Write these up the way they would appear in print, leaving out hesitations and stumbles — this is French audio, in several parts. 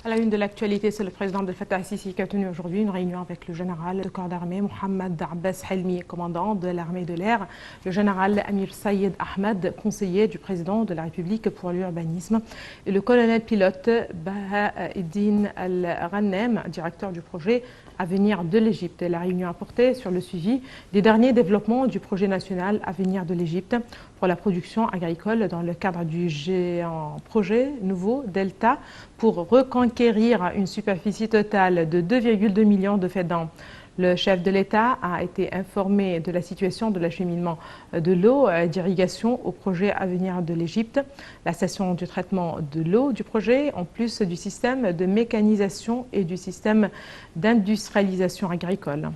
À la une de l'actualité, c'est le président Abdel Fattah el-Sisi qui a tenu aujourd'hui une réunion avec le général de corps d'armée Mohamed Abbas Helmi, commandant de l'armée de l'air, le général Amir Sayed Ahmed, conseiller du président de la République pour l'urbanisme, et le colonel pilote Baha'eddin Al-Ghanem, directeur du projet Avenir de l'Égypte. La réunion a porté sur le suivi des derniers développements du projet national Avenir de l'Égypte pour la production agricole dans le cadre du géant projet nouveau Delta pour reconquérir une superficie totale de 2,2 millions de faidans. Le chef de l'État a été informé de la situation de l'acheminement de l'eau d'irrigation au projet Avenir de l'Égypte, la station du traitement de l'eau du projet, en plus du système de mécanisation et du système d'industrialisation agricole.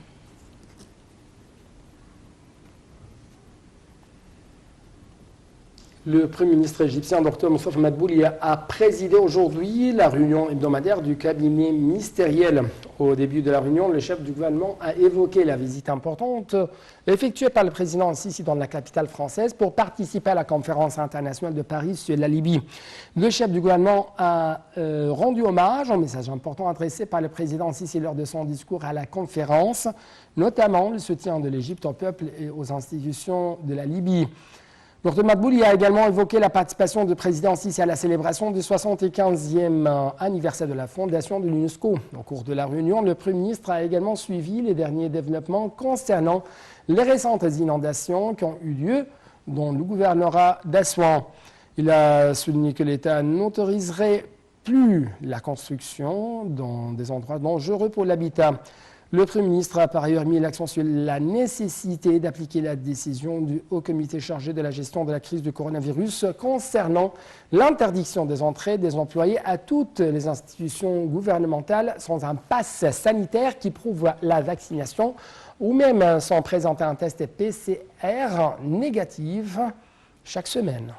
Le Premier ministre égyptien, Dr Moustapha Madbouli, a présidé aujourd'hui la réunion hebdomadaire du cabinet ministériel. Au début de la réunion, le chef du gouvernement a évoqué la visite importante effectuée par le président Sisi dans la capitale française pour participer à la conférence internationale de Paris sur la Libye. Le chef du gouvernement a rendu hommage au message important adressé par le président Sisi lors de son discours à la conférence, notamment le soutien de l'Égypte au peuple et aux institutions de la Libye. Dr Madbouli a également évoqué la participation du président Sisi à la célébration du 75e anniversaire de la fondation de l'UNESCO. Au cours de la réunion, le Premier ministre a également suivi les derniers développements concernant les récentes inondations qui ont eu lieu dans le gouvernorat d'Assouan. Il a souligné que l'État n'autoriserait plus la construction dans des endroits dangereux pour l'habitat. Le Premier ministre a par ailleurs mis l'accent sur la nécessité d'appliquer la décision du Haut Comité chargé de la gestion de la crise du coronavirus concernant l'interdiction des entrées des employés à toutes les institutions gouvernementales sans un pass sanitaire qui prouve la vaccination ou même sans présenter un test PCR négatif chaque semaine.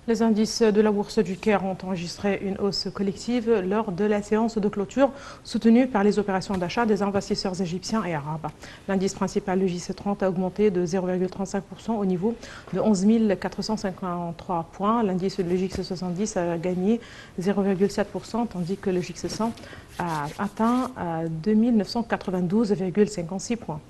Les indices de la bourse du Caire ont enregistré une hausse collective lors de la séance de clôture soutenue par les opérations d'achat des investisseurs égyptiens et arabes. L'indice principal, le JC30, a augmenté de 0,35% au niveau de 11 453 points. L'indice de l'EJX70 a gagné 0,7%, tandis que le JX100 a atteint 2 992,56 points.